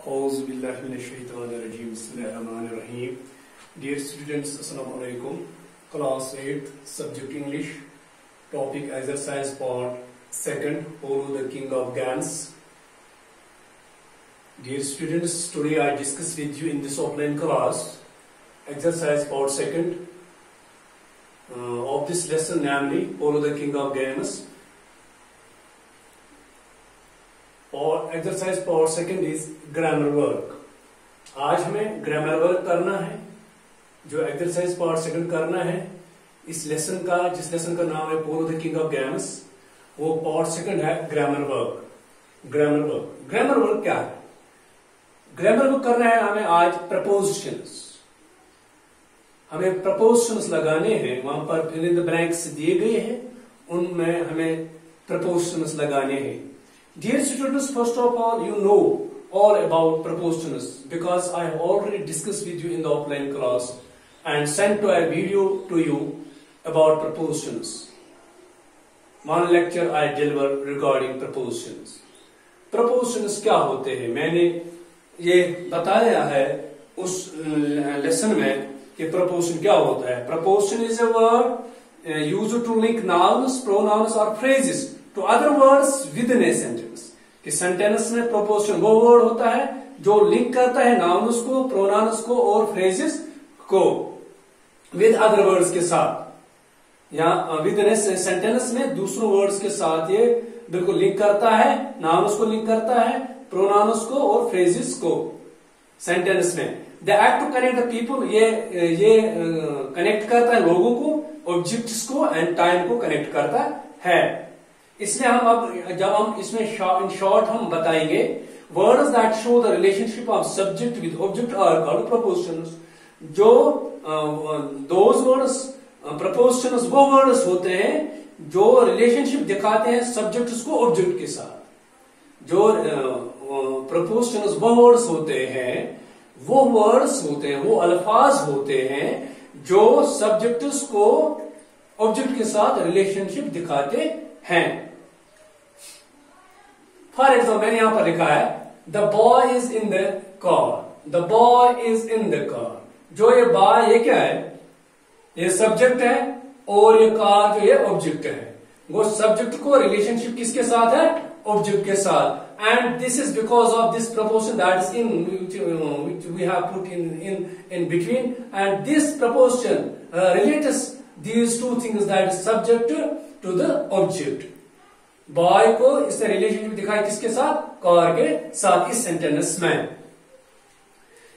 Auzubillahiminash-shaytanir-rajim. Bismillahir-rahmanir-rahim. Dear students, Assalamu alaikum. Class 8, subject English, topic exercise part 2nd, Follow the King of Gans. Dear students, today I discuss with you in this offline class exercise part 2nd of this lesson, namely Follow the King of Gans. और exercise part second is grammar work. आज हमें grammar work करना है। जो exercise part second करना है इस lesson का, जिस लेसन का नाम है follow the king of games, वो पार्ट सेकंड है ग्रामर वर्क। ग्रामर वर्क क्या है? ग्रामर वर्क करना है हमें आज प्रपोजिशंस। हमें प्रपोजिशंस लगाने हैं, वहां पर फिल इन द ब्लैंक्स दिए गए हैं, उनमें हमें प्रपोजिशंस लगाने हैं। Dear students, first of all, you know all about prepositions because I have already discussed with you in the offline class and sent to a video to you about prepositions. One lecture I deliver regarding prepositions. Prepositions क्या होते हैं? मैंने ये बताया है उस lesson में कि preposition क्या होता है। Preposition is a word used to link nouns, pronouns or phrases to other words within a sentence। कि सेंटेंस में प्रोपोजिशन वो वर्ड होता है जो लिंक करता है नाउन्स को, प्रोनाउंस को और फ्रेजेस को विद अदर वर्ड्स के साथ, या विद इन ए सेंटेंस में दूसरों वर्ड्स के साथ ये बिल्कुल लिंक करता है, नाउन्स को लिंक करता है, प्रोनाउंस को और फ्रेजेस को सेंटेंस में। The act to connect the people, ये कनेक्ट करता है लोगों को, ऑब्जेक्ट्स को एंड टाइम को कनेक्ट करता है। इसलिए हम अब जब हम इसमें इन शॉर्ट हम बताएंगे words that show the relationship of subject with object are called prepositions. जो दोज वर्ड्स प्रपोजिशंस वो वर्ड्स होते हैं जो रिलेशनशिप दिखाते हैं सब्जेक्ट्स को ऑब्जेक्ट के साथ। जो प्रपोजिशंस वो वर्ड्स होते हैं, वो अल्फाज होते हैं जो सब्जेक्ट्स को ऑब्जेक्ट के साथ रिलेशनशिप दिखाते हैं। फॉर एग्जाम्पल मैंने यहां पर लिखा है the boy is in the car. The boy is in the car. जो ये बॉय ये क्या है? ये सब्जेक्ट है और ये कार जो ये ऑब्जेक्ट है। वो सब्जेक्ट को रिलेशनशिप किसके साथ है? ऑब्जेक्ट के साथ। And this is because of this preposition that is in which we have put in between, and this proposition relates these two things, that is subject to the object। Boy को इससे relationship दिखाई किसके साथ? Car के साथ इस sentence में।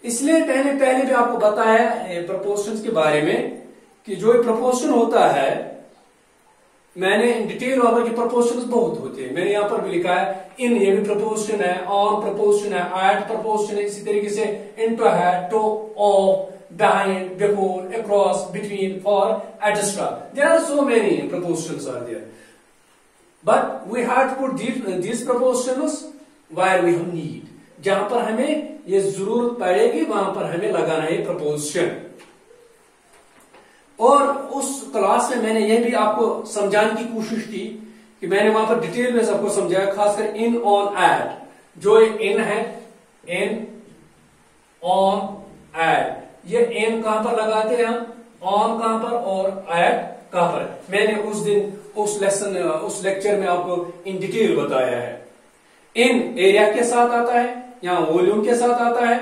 इसलिए पहले भी आपको बताया प्रपोजिशंस के बारे में कि जो प्रपोजिशन होता है, मैंने डिटेल वहां पर की प्रपोजिशंस बहुत होते हैं। मैंने यहां पर भी लिखा है इन, ये भी प्रपोजिशन है, ऑन प्रपोजिशन है, एट प्रपोजिशन है, इसी तरीके से इनटू है, to, of, behind, before, across, between, for, etc. There are so many prepositions are there, but we have to put these prepositions where we have need। जहां पर हमें ये जरूरत पड़ेगी वहां पर हमें लगाना है preposition। और उस क्लास में मैंने ये भी आपको समझाने की कोशिश की कि मैंने वहां पर डिटेल में सबको समझाया, खासकर इन, ऑन, एट। जो इन है, इन, ऑन, एट, ये एन कहां पर लगाते हैं हम, ऑन कहां पर और एट कहां पर। मैंने उस दिन उस लेक्चर में आपको इन डिटेल बताया है। इन एरिया के साथ आता है, यहां वॉल्यूम के साथ आता है,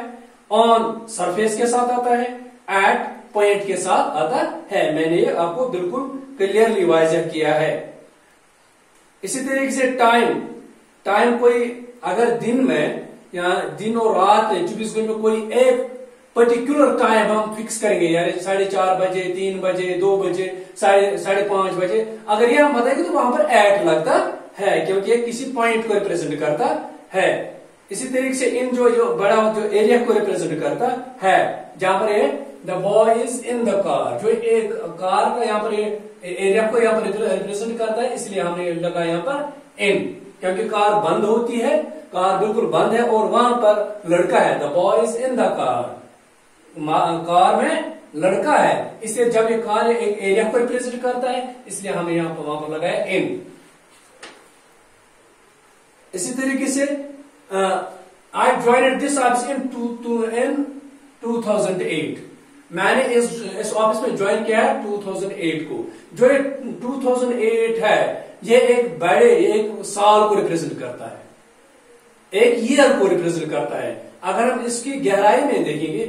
ऑन सरफेस के साथ आता है, एट पॉइंट के साथ आता है। मैंने ये आपको बिल्कुल क्लियरली वाज़ेह किया है। इसी तरीके से टाइम कोई अगर दिन में या दिन और रात 24 घंटे में कोई एक पर्टिकुलर टाइम हम फिक्स करेंगे, यार 4:30 बजे, 3 बजे, 2 बजे, 5:30 बजे, अगर ये हम बताएंगे तो वहां पर एट लगता है, क्योंकि ये किसी पॉइंट को रिप्रेजेंट करता है। इसी तरीके से इन जो बड़ा जो एरिया को रिप्रेजेंट करता है, जहां पर ये the boy is in the car, जो एक कार का यहाँ पर एरिया को यहाँ पर रिप्रेजेंट करता है, इसलिए हमने लगा यहाँ पर इन, क्योंकि कार बंद होती है, कार बिल्कुल बंद है और वहां पर लड़का है। The boy is in the car, car में लड़का है, इसलिए जब ये कार एक एरिया को रिप्रेजेंट करता है, इसलिए हमने यहां पर वहां पर लगाया इन। इसी तरीके से आई ज्वाइनेड दिस ऑफिस इन 2008। मैंने इस ऑफिस में ज्वाइन किया है 2008 को। जो ये 2008 है ये एक साल को रिप्रेजेंट करता है, एक ईयर को रिप्रेजेंट करता है। अगर हम इसकी गहराई में देखेंगे,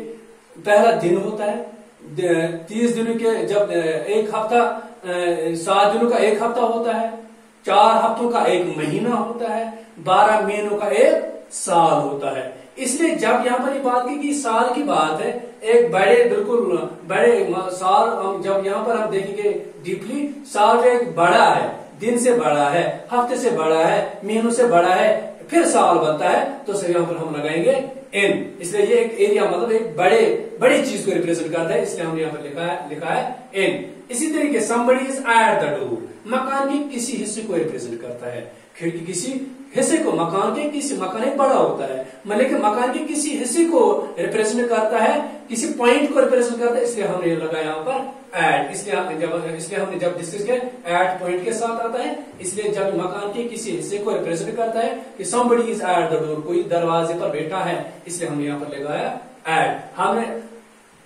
पहला दिन होता है, 30 दिनों के, जब एक हफ्ता 7 दिनों का एक हफ्ता होता है, 4 हफ्तों का एक महीना होता है, 12 महीनों का एक साल होता है। इसलिए जब यहाँ पर ये बात की कि साल की बात है, एक बिल्कुल बड़े साल, जब यहाँ पर हम देखेंगे डीपली, साल एक बड़ा है, दिन से बड़ा है, हफ्ते से बड़ा है, महीनों से बड़ा है, फिर साल बनता है, तो सर यहाँ पर हम लगाएंगे एन। इसलिए ये एक एरिया मतलब एक बड़ी चीज को रिप्रेजेंट करता है, इसलिए हमने यहाँ पर लिखा है एन। इसी तरीके somebody is at the door, मकान के किसी हिस्से को रिप्रेजेंट करता है। खिड़की किसी हिस्से को, मकान एक बड़ा होता है, लेकिन मकान के किसी हिस्से को रिप्रेजेंट करता है, किसी पॉइंट को रिप्रेजेंट करता है, इसलिए हमने लगाया यहाँ पर एट। इसलिए हमने जब डिस्कस किया एट पॉइंट के साथ आता है, इसलिए जब मकान के किसी हिस्से को रिप्रेजेंट करता है कि somebody is at the door, कोई दरवाजे पर बैठा है, इसलिए हमने यहाँ पर लगाया एट।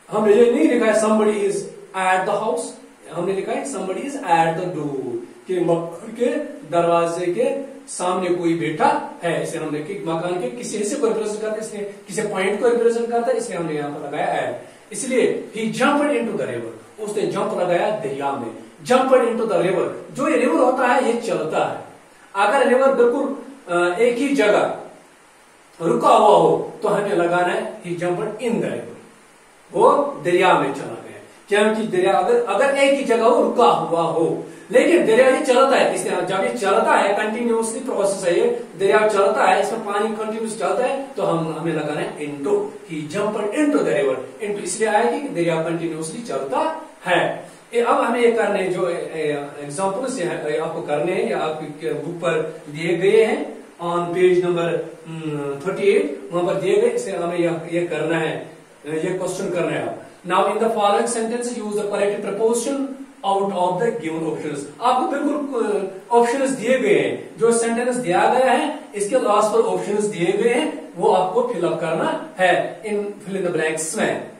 हमने ये नहीं लिखा है somebody is at the house, हमने लिखा है somebody is at the door, कि मकान के दरवाजे के सामने कोई बैठा है, इसलिए हमने मकान के किसी हिस्से को रिप्रेजेंट करता है, इसलिए किसी पॉइंट को रिप्रेजेंट करता है, इसलिए हमने यहाँ पर लगाया एट। इसलिए ही जंप्ड इनटू द रिवर, उसने जंप लगाया दरिया में। जंप्ड इनटू द रिवर, जो ये रिवर होता है ये चलता है। अगर रिवर बिल्कुल एक ही जगह रुका हुआ हो तो हमें लगाना है ही जंप्ड इन द रिवर, वो दरिया में चला गया। क्योंकि दरिया अगर एक ही जगह हो, रुका हुआ हो, लेकिन दरिया ये चलता है, इसलिए जब ये चलता है, कंटिन्यूसली प्रोसेस है, ये दरिया चलता है, इसमें पानी कंटिन्यूस चलता है, तो हमें लगाना है into. He jumped into the river, into इसलिए आया कि दरिया कंटिन्यूसली चलता है। अब हमें ये करने जो एग्जाम्पल्स आपको करने हैं या आपकी बुक पर दिए गए हैं ऑन पेज नंबर 38, वहां पर दिए गए, इसलिए हमें ये करना है, ये क्वेश्चन करना है। Now in the following sentence use the correct preposition out of the given options. आपको बिल्कुल ऑप्शंस दिए गए हैं, जो सेंटेंस दिया गया है इसके लास्ट पर ऑप्शंस दिए गए हैं, वो आपको फिलअप करना है इन फिल इन द ब्लैंक्स में।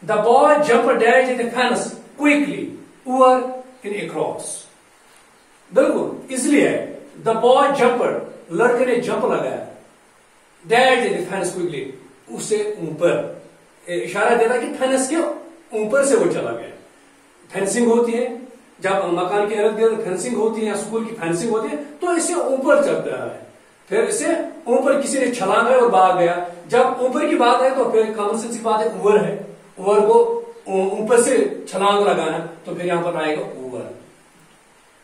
The boy jumped dash in the fence quickly over in across, बिल्कुल इसलिए है द बॉय जंप्ड, लड़के ने जंप लगाया, dash in the fence quickly, उससे ऊपर, इशारा देता कि फेंस के ऊपर से वो चला गया। फेंसिंग होती है, जब मकान के इर्द गिर्द फेंसिंग होती है या स्कूल की फेंसिंग होती है, तो इससे ऊपर चढ़ रहा है, फिर इससे ऊपर किसी ने छलांग है और भाग गया। जब ऊपर की बात है तो फिर कॉमन सेंस की बात है, ओवर है, ओवर को ऊपर से छलांग लगाना, तो फिर यहां पर आएगा over.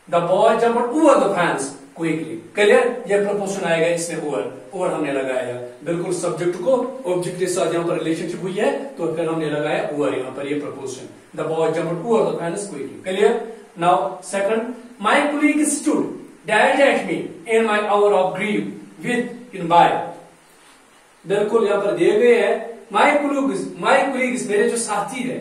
The boy jumped over the fence quickly, clear, यह प्रपोजन आएगा इसमें ओवर हमने लगाया, बिल्कुल सब्जेक्ट को ऑब्जेक्ट के साथ यहाँ पर रिलेशनशिप हुई है, तो फिर हमने लगाया ओवर यहाँ पर, ये preposition. The boy jumped over the fence quickly, clear. Now second, my colleague stood dash at me in my hour of grief with in by, बिल्कुल यहाँ पर दिए गए हैं माय कलीग्स, मेरे जो साथी है,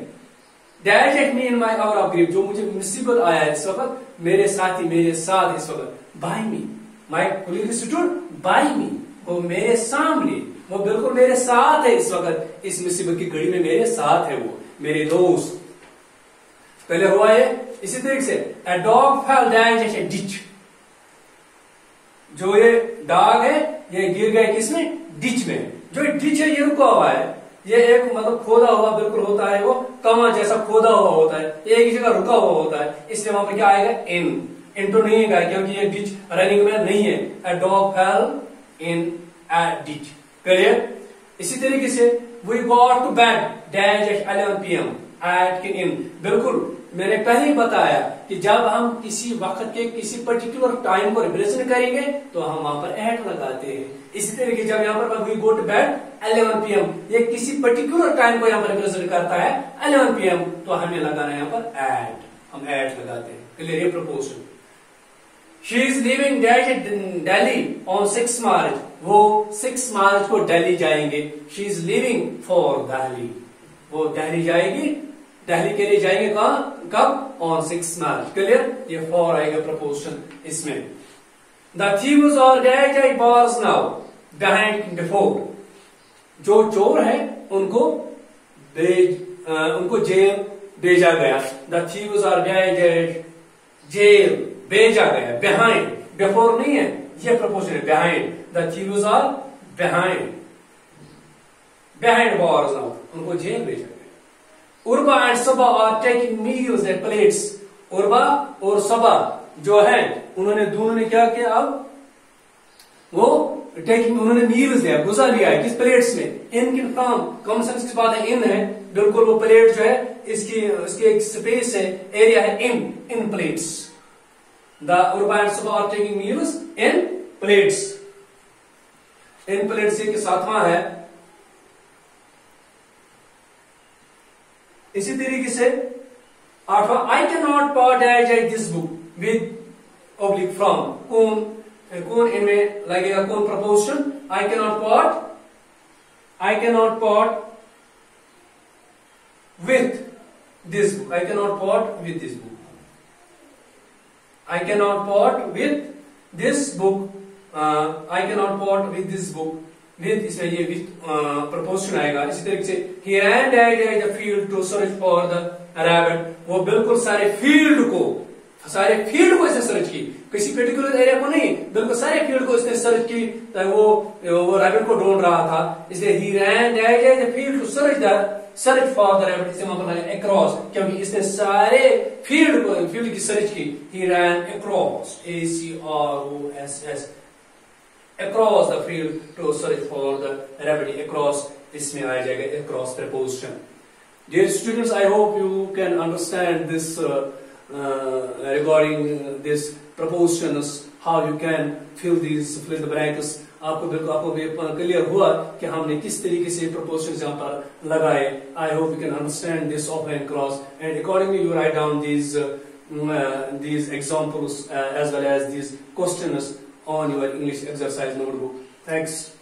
dash at me in my hour of grief, जो मुझे मुसीबत आया है इस वक्त, मेरे साथी मेरे साथ इस वक्त, by me, my colleague stood by me, वो मेरे सामने, वो बिल्कुल मेरे साथ है इस वक्त, इस मुसीबत की घड़ी में मेरे साथ है, वो मेरे दोस्त। पहले हुआ है इसी तरीके से, a dog fell down in a ditch, जो ये डॉग है ये गिर गया किसमें, डिच में। जो डिच है ये रुका हुआ है, ये एक मतलब खोदा हुआ बिल्कुल होता है, वो कमा जैसा खोदा हुआ होता है, एक ही जगह रुका हुआ होता है, इसलिए वहां पर क्या आएगा इन तो नहीं है, क्योंकि ये डिच रनिंग में नहीं है। a dog fell in a ditch, clear. इसी तरीके से we got to bed dash at 11 PM at in, बिल्कुल मैंने पहले ही बताया कि जब हम किसी वक्त के किसी पर्टिकुलर टाइम को रिप्रेजेंट करेंगे तो हम वहां पर एट लगाते हैं। इसी तरीके जब यहाँ पर we go to bed 11 PM, ये किसी पर्टिकुलर टाइम को यहाँ पर रिप्रेजेंट करता है 11 PM, तो हमें लगाना है यहाँ पर एट, हम एट लगाते हैं, क्लियर, ये preposition. She is living Delhi on 6 March, वो 6 मार्च को दिल्ली जाएंगे। She is living for Delhi, वो दिल्ली जाएगी, दिल्ली के लिए जाएंगे कब, ऑन 6 मार्च, क्लियर, ये फॉर आएगा प्रपोजन इसमें। The thieves are dash bars now behind before, जो चोर है उनको जेल भेजा गया। द थीव्स आर जेल भेजा गया। बिहाइंड, बिफोर नहीं है, ये प्रपोजन है behind. The thieves are behind bars now, उनको जेल भेजा गया। Urba and Saba are taking meals at plates. Urba और सबा जो है उन्होंने दोनों ने क्या किया, अब वो टेकिंग, उन्होंने मील्स लिया, गुजा लिया है किस प्लेट्स में, इन किन फ्रॉम, कॉमन सेंस की बात है, इन है बिल्कुल, वो प्लेट जो है इसकी एक स्पेस है, एरिया है, in plates. The Urba and Saba are taking meals in plates. In plates के सातवां है। इसी तरीके से आठवां, I can not part this book with oblique from. कौन इनमें लगेगा, कौन preposition, I can not part with this book. I can not part with this book. I can not part with this book. I can not part with this book. With, इसमें ये with preposition आएगा। इसी तरीके से he ran down the field to search for the rabbit। वो बिल्कुल सारे field को इसने सर्च की, किसी पर्टिकुलर एरिया को नहीं, बिल्कुल सारे फील्ड को इसने सर्च की। वो रैबिट को ढूंढ रहा था, इसलिए he ran down the field to search for the rabbit। इसे वहां पर across, क्योंकि इसने सारे फील्ड की सर्च की। he ran across, ACROSS, across the field to search for the rabbit। across इसमें आ जाएगा across preposition। Dear students, I hope you can understand this regarding this prepositions, how you can fill the blanks। आपको भी clear हुआ कि हमने किस तरीके से prepositions यहाँ पर लगाए। I hope you can understand this off and cross, and accordingly you write down these examples as well as these questions on your English exercise notebook. Thanks.